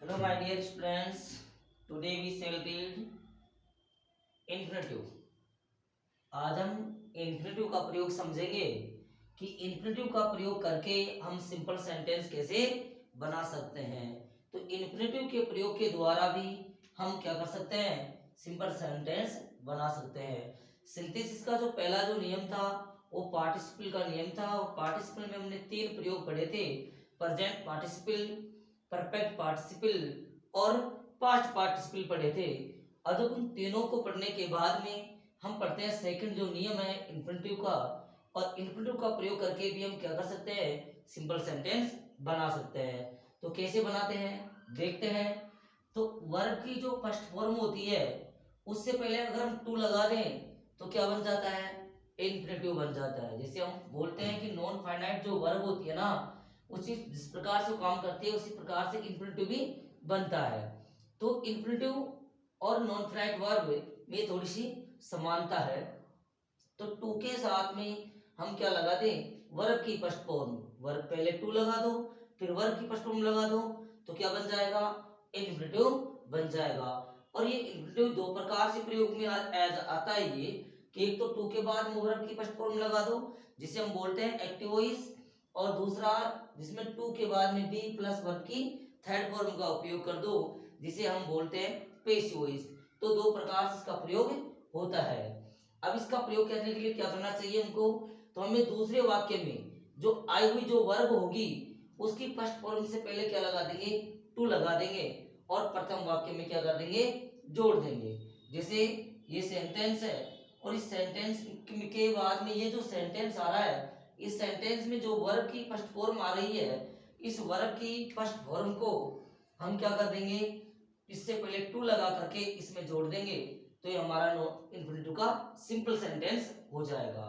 Hello, my dear students. Today we shall read infinitive. आज हम infinitive का प्रयोग समझेंगे कि infinitive का प्रयोग करके हम सिंपल सेंटेंस कैसे बना सकते हैं। तो infinitive के प्रयोग के द्वारा भी हम क्या कर सकते हैं, सिंपल सेंटेंस बना सकते हैं। सिंथेसिस का जो पहला जो नियम था वो पार्टिसिपल का नियम था, और पार्टिसिपल में हमने तीन प्रयोग पढ़े थे, प्रेजेंट पार्टिसिपल, परफेक्ट पार्टिसिपल और पास्ट पार्टिसिपल पढ़े थे। और जब उन तीनों को पढ़ने के बाद में हम पढ़ते हैं सेकंड जो नियम है इन्फिनिटिव का, और इन्फिनिटिव का प्रयोग करके भी हम क्या कर सकते हैं, सिंपल सेंटेंस बना सकते हैं। तो कैसे बनाते हैं देखते हैं। तो वर्ब की जो फर्स्ट फॉर्म होती है उससे पहले अगर हम टू लगा दें तो क्या बन जाता है, इन्फिनिटिव बन जाता है। जैसे हम बोलते हैं कि नॉन फाइनाइट जो वर्ब होती है ना, उसी जिस प्रकार से काम करती है उसी प्रकार से इन्फिनिटिव भी बनता है। तो इन्फिनिटिव और नॉन फाइनाइट वर्ब में थोड़ी सी समानता है। तो टू के साथ में हम क्या लगा दें, वर्ब की फर्स्ट फॉर्म। वर्ब पहले टू लगा दो, फिर वर्ब की फर्स्ट फॉर्म लगा दो, तो क्या बन जाएगा, इन्फिनिटिव बन जाएगा। और ये इन्फिनिटिव दो प्रकार से प्रयोग में आता है ये, कि एक तो टू के बाद में वर्ब की फर्स्ट फॉर्म लगा दो जिसे हम बोलते हैं एक्टिव वॉइस, और दूसरा जिसमें टू के बाद में बी प्लस वर्ब की थर्ड फॉर्म का उपयोग कर दो जिसे हम बोलते हैं पैसिव वॉइस। तो दो प्रकार से इसका प्रयोग होता है। अब इसका प्रयोग करने के लिए क्या करना चाहिए हमको, तो हमें दूसरे वाक्य में जो आई हुई जो वर्ब होगी उसकी फर्स्ट फॉर्म से पहले क्या लगा देंगे, टू लगा देंगे, और प्रथम वाक्य में क्या कर देंगे, जोड़ देंगे। जैसे ये सेंटेंस है और इस सेंटेंस के बाद में ये जो सेंटेंस आ रहा है, इस सेंटेंस में जो वर्ब की फर्स्ट फॉर्म आ रही है, इस वर्ब की फर्स्ट फॉर्म को हम क्या कर देंगे, इससे पहले टू लगा करके इसमें जोड़ देंगे, तो ये हमारा इन्फिनिटिव का सिंपल सेंटेंस हो जाएगा।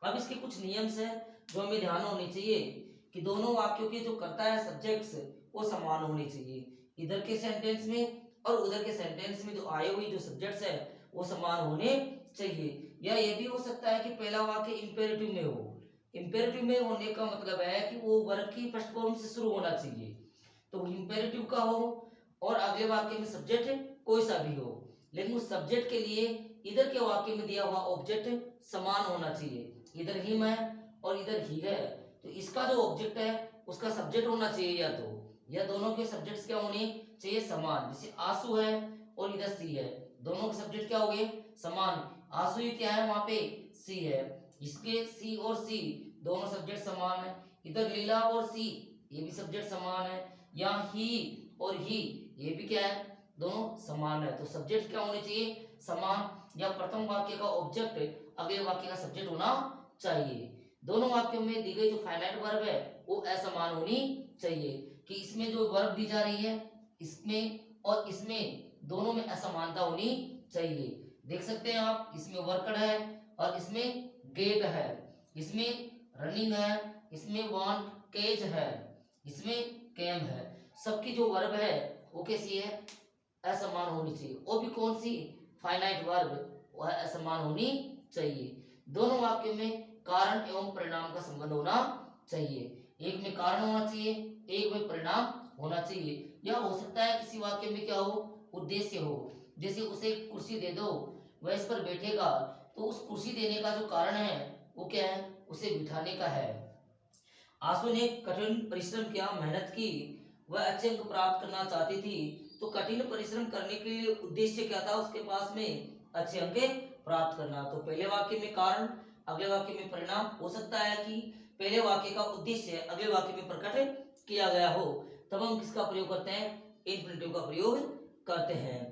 अब इसके कुछ नियम्स हैं जो हमें ध्यान होने चाहिए कि दोनों वाक्यों के जो करता है सब्जेक्ट्स वो समान होने चाहिए। इधर के सेंटेंस में और उधर के सेंटेंस में जो आए हुए जो सब्जेक्ट्स है वो समान होने चाहिए। या ये भी हो सकता है कि पहला वाक्य इंपेरेटिव में हो। इंपेरेटिव में होने का मतलब है कि वो वर्ब की फर्स्ट फॉर्म से शुरू होना चाहिए, तो इंपेरेटिव का हो और अगले वाक्य में सब्जेक्ट कोई सा भी हो, लेकिन उस सब्जेक्ट के लिए इधर के वाक्य में दिया हुआ ऑब्जेक्ट समान होना चाहिए। इधर हिम है और इधर ही है, तो इसका जो ऑब्जेक्ट है उसका सब्जेक्ट होना चाहिए या तो, या दोनों के सब्जेक्ट्स क्या होने चाहिए, समान। जैसे आंसू है और इधर सी है, दोनों के सब्जेक्ट क्या हो गए, समान। आंसू ही क्या है, वहां पे सी है, इसके सी और सी दोनों सब्जेक्ट समान है। इधर लीला और सी ये भी सब्जेक्ट समान है। यहाँ ही और ही ये भी क्या है, दोनों समान है। तो सब्जेक्ट क्या होने चाहिए, समान। या प्रथम वाक्य का ऑब्जेक्ट अगले वाक्य का सब्जेक्ट होना चाहिए। दोनों वाक्यों में दी गई जो फाइनाइट वर्ब है वो असमान होनी चाहिए, कि इसमें जो वर्ब दी जा रही है इसमें और इसमें दोनों में असमानता होनी चाहिए। देख सकते हैं आप, इसमें वर्कड है और इसमें गेट है, इसमें रनिंग है, इसमें वांट केज है, इसमें कैम है। सबकी जो वर्ब है वो कैसी है, असमान होनी चाहिए। वो भी कौन सी, फाइनाइट वर्ब, वह असमान होनी चाहिए। दोनों वाक्यों में कारण एवं परिणाम का संबंध होना चाहिए। एक में कारण होना चाहिए, एक में परिणाम होना चाहिए। या हो सकता है किसी वाक्य में क्या हो, उद्देश्य हो। जैसे उसे कुर्सी दे दो, वह इस पर बैठेगा, तो उस कुर्सी देने का जो कारण है वो क्या है, उसे बिठाने का है। आंसू ने कठिन परिश्रम किया, मेहनत की, वह अच्छे अंक प्राप्त करना चाहती थी। तो कठिन परिश्रम करने के लिए उद्देश्य क्या था उसके पास में, अच्छे अंक प्राप्त करना। तो पहले वाक्य में कारण, अगले वाक्य में परिणाम। हो सकता है कि पहले वाक्य का उद्देश्य अगले वाक्य में प्रकट किया गया हो, तब हम किसका प्रयोग करते हैं, इन्फिनिटिव का प्रयोग करते हैं।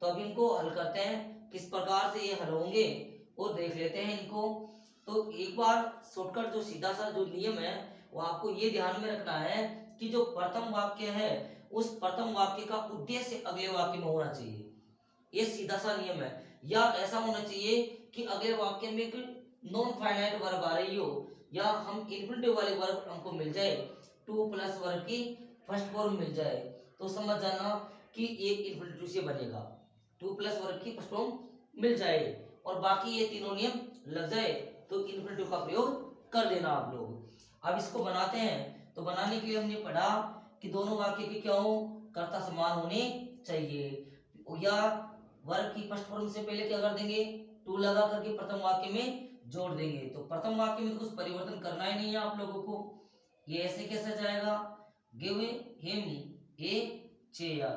तो अब इनको हल करते हैं, किस प्रकार से ये हल होंगे और देख लेते हैं इनको। तो एक बार शॉर्टकट जो सीधा सा जो नियम है वो आपको ये ध्यान में रखना है कि जो प्रथम वाक्य है उस प्रथम वाक्य का उद्देश्य अगले वाक्य में होना चाहिए। ये सीधा सा नियम है। या ऐसा होना चाहिए कि अगले वाक्य में एक नॉन फाइनाइट वर्ब आ रही हो, या हम इन्फिनिटिव वाले वर्ब हमको मिल जाए, टू प्लस वर्ब की फर्स्ट फॉर्म मिल जाए, तो समझ जाना कि एक इन्फिनिटिव से बनेगा। टू प्लस वर्ब की फर्स्ट फॉर्म मिल जाए और बाकी ये तीनों नियम लग जाए तो इन्फिनिटिव का प्रयोग कर देना आप लोग। अब इसको बनाते हैं। तो बनाने के लिए हमने पढ़ा कि दोनों वाक्य के क्या हो, कर्ता समान होने चाहिए। या वर्ब की फर्स्ट फॉर्म से पहले क्या कर देंगे, टू लगा करके प्रथम वाक्य में जोड़ देंगे। तो प्रथम वाक्य में तो कुछ परिवर्तन करना ही नहीं है आप लोगों को। ये ऐसे कैसे जाएगा, गिव हिम ए चेयर,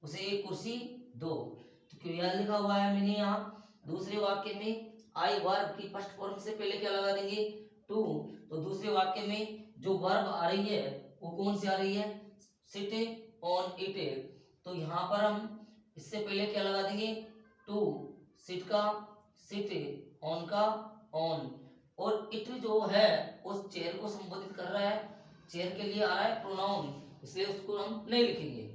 उसे एक कुर्सी दो। तो क्यों यह लिखा हुआ है मैंने यहाँ दूसरे वाक्य में आई वर्ब की फर्स्ट फॉर्म से पहले क्या लगा देंगे, टू। तो दूसरे वाक्य में जो वर्ब आ रही है वो कौन सी आ रही है, सिट ऑन इट। तो यहाँ पर हम इससे पहले क्या लगा देंगे, टू, सिट का सिट, ऑन का ऑन, और इट जो है उस चेयर को संबोधित कर रहा है, चेयर के लिए आ रहा है प्रोनाउन, इसलिए उसको हम नहीं लिखेंगे।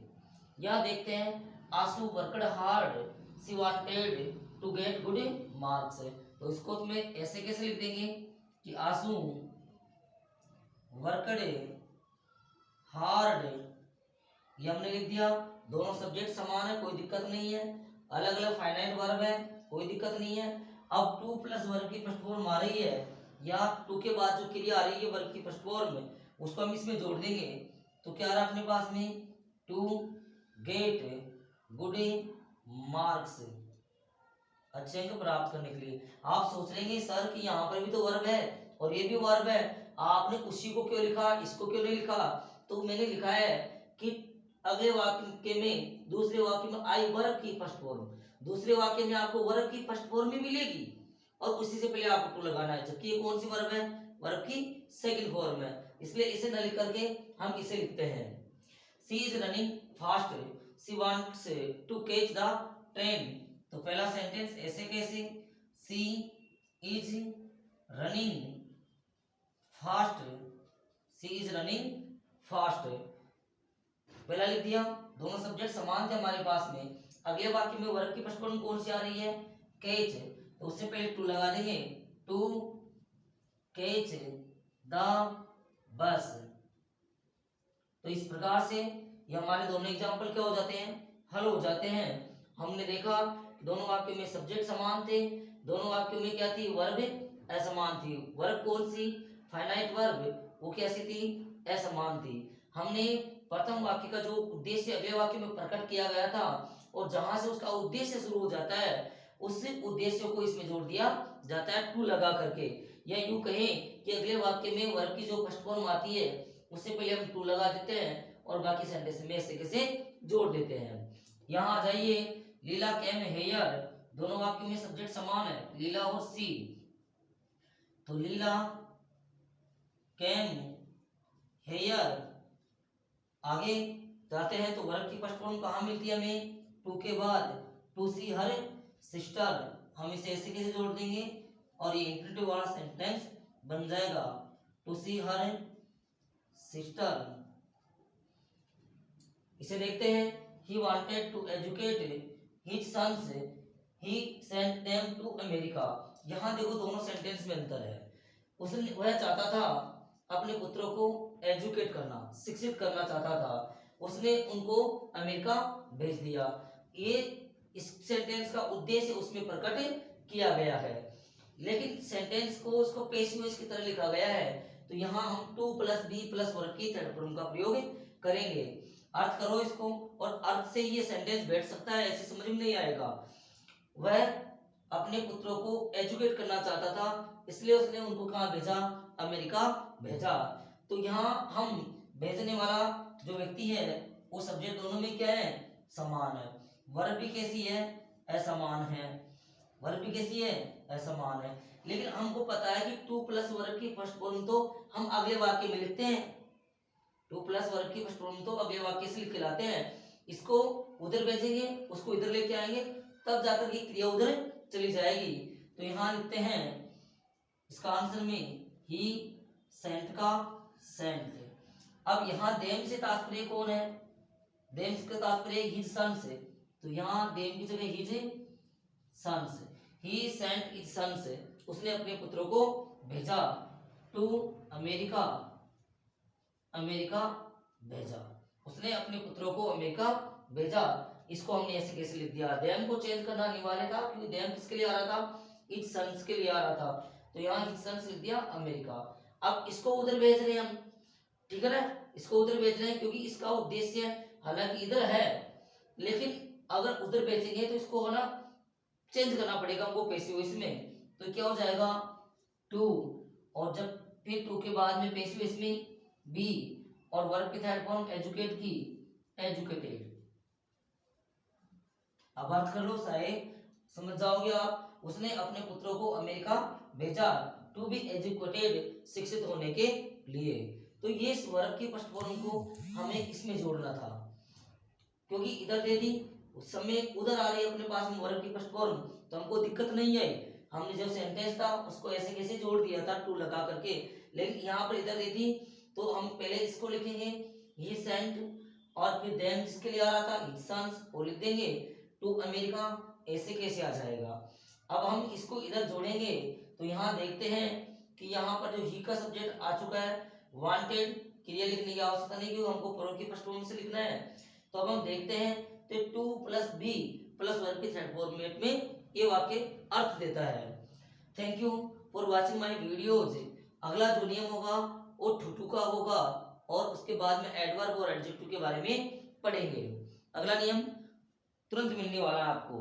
यह देखते हैं Ashu worked hard, she wanted to get good marks. तो इसको तुम्हें ऐसे कैसे लिख देंगे कि आशु वर्कड हार्ड, ये हमने लिख दिया। दोनों सब्जेक्ट समान है, कोई दिक्कत नहीं है। अलग अलग फाइनाइट वर्ब है, कोई दिक्कत नहीं है। अब टू प्लस वर्ब की फर्स्ट फॉर्म आ रही है, या टू के बाद जो क्रिया आ रही है वर्ब की फर्स्ट फॉर्म में, उसको हम इसमें जोड़ देंगे। तो क्या रहा अपने पास में, टू गेट गुड मार्क्स, अच्छे अंक प्राप्त करने के लिए। आप सोच रहेंगे सर कि यहाँ पर भी तो वर्ब है और ये भी वर्ब है, आपने उसी को क्यों लिखा, इसको क्यों नहीं लिखा। तो मैंने लिखा है कि अगले वाक्य में, दूसरे वाक्य में आई वर्ब की फर्स्ट फॉर्म, दूसरे वाक्य में आपको वर्ब की फर्स्ट फॉर्म भी मिलेगी और उसी से पहले आपको टू लगाना है, जबकि ये कौन सी वर्ब है, वर्ब की सेकंड फॉर्म है, इसलिए इसे न लिख करके हम इसे लिखते हैं। She is running fast, she wants to catch the train. तो पहला सेंटेंस ऐसे कैसे, she is running fast, she is running fast, पहला लिख दिया। दोनों सब्जेक्ट समान थे हमारे पास में। अगले वाक्य में वर्ब की फर्स्ट फॉर्म कौन सी आ रही है, कैच, तो उससे पहले टू लगा देंगे, टू कैच द बस। तो इस प्रकार से ये हमारे दोनों एग्जाम्पल क्या हो जाते हैं, हल हो जाते हैं। हमने देखा दोनों वाक्यों में सब्जेक्ट समान थे, दोनों वाक्यों में क्या थी, वर्ब असमान थी। वर्ब कौन सी, फाइनाइट वर्ब, वो कैसी थी, असमान थी। हमने प्रथम वाक्य का जो उद्देश्य अगले वाक्य में प्रकट किया गया था और जहां से उसका उद्देश्य शुरू हो जाता है, उस उद्देश्य को इसमें जोड़ दिया जाता है टू लगा करके। या यूं कहें कि अगले वाक्य में वर्ब की जो फर्स्ट फॉर्म आती है उससे पहले हम टू लगा देते हैं और बाकी सेंटेंस में ऐसे कैसे जोड़ देते हैं। यहाँ आ जाइए, लीला कैम हेयर, दोनों वाक्यों में सब्जेक्ट समान है, लीला और सी। तो लीला कैम हेयर, आगे जाते हैं तो वर्ब की फर्स्ट फॉर्म कहाँ मिलती है हमें, टू के बाद, टू सी हर सिस्टर, हम इसे ऐसे कैसे जोड़ देंगे और ये इंफिनिटिव वाला सेंटेंस बन जाएगा, टू सी हर सिस्टर। इसे देखते हैं, he wanted to educate his sons, he sent them to America। यहाँ देखो दोनों सेंटेंस में अंतर है। उसने, वह चाहता था अपने पुत्रों को एजुकेट करना, शिक्षित करना चाहता था, उसने उनको अमेरिका भेज दिया। ये इस सेंटेंस का उद्देश्य उसमें प्रकट किया गया है, लेकिन सेंटेंस को उसको पेश की तरह लिखा गया है। तो यहाँ हम to plus be plus verb की थर्ड फॉर्म का प्रयोग करेंगे। अर्थ करो इसको, और अर्थ से ये सेंटेंस बैठ सकता है, ऐसे समझ में नहीं आएगा। वह अपने पुत्रों को एजुकेट करना चाहता था, इसलिए उसने उनको कहाँ भेजा, अमेरिका भेजा। तो यहाँ हम भेजने वाला जो व्यक्ति है वो सब्जेक्ट दोनों में क्या है, समान है। वर्ब भी कैसी है, असमान है, वर्ब भी कैसी है, असमान है। लेकिन हमको पता है कि टू प्लस वर्ब की फर्स्ट फॉर्म तो हम अगले वाक्य में लिखते हैं, टू प्लस वर्ब की फर्स्ट फॉर्म तो अगले वाक्य से लिख के लाते हैं। इसको उधर भेजेंगे, उसको इधर लेके आएंगे, तब जाकर की क्रिया उधर चली जाएगी। तो यहाँ लिखते हैं इसका आंसर में ही सेंट का सेंट। अब यहाँ देम से तात्पर्य कौन है, देम से तात्पर्य हिज सन्स से, तो यहाँ देम की जगह हिज सन्स, ही सेंट हिज सन्स, उसने अपने पुत्रों को भेजा, टू अमेरिका, अमेरिका भेजा, उसने अपने पुत्रों को अमेरिका भेजा। इसको हमने ऐसे कैसे लिख दिया, देम को चेंज करना अनिवार्य था क्योंकि देम किसके लिए आ रहा था, इट सन्स के लिए आ रहा था, तो यहाँ इट सन्स लिख दिया अमेरिका। अब इसको उधर भेज रहे हैं हम, ठीक है ना, इसको उधर भेज रहे हैं क्योंकि इसका उद्देश्य हालांकि इधर है, लेकिन अगर उधर भेजेंगे तो इसको है ना चेंज करना पड़ेगा हमको पैसिव वॉइस में। तो क्या हो जाएगा टू, और जब फिर टू के बाद में पैसिव वॉइस में बी, और वर्ब की थर्ड फॉर्म एजुकेट की एजुकेटेड। अब बात कर लो साहेब, समझ जाओगे आप। उसने अपने पुत्रों को अमेरिका भेजा टू बी एजुकेटेड, शिक्षित होने के लिए। तो ये इस वर्ब की फर्स्ट फॉर्म को हमें इसमें जोड़ना था, क्योंकि इधर दे दी उस समय उधर आ रही है अपने पास में वर्ब की फर्स्ट फॉर्म, तो हमको दिक्कत नहीं आई। हमने जो सेंटेंस था उसको ऐसे कैसे जोड़ दिया था टू लगा करके, लेकिन यहाँ पर इधर दे दी तो हम पहले इसको लिखेंगे ही सेंट, और फिर देन जिसके लिए आ रहा था हिज सन्स वो लिख देंगे टू अमेरिका, ऐसे कैसे आ जाएगा। अब हम इसको इधर जोड़ेंगे तो यहाँ देखते हैं कि यहाँ पर जो ही का सब्जेक्ट आ चुका है, वांटेड, क्रिया लिखने की आवश्यकता नहीं क्योंकि हमको प्रयोग की फर्स्ट फॉर्म से लिखना है। तो अब हम देखते हैं तो to plus be plus verb के थर्ड फॉर्मेट में ये वाक्य अर्थ देता है। Thank you for watching my videos. अगला जो नियम होगा वो टू का होगा, और उसके बाद में एडवर्ब और एडजेक्टिव के बारे में पढ़ेंगे। अगला नियम तुरंत मिलने वाला है आपको।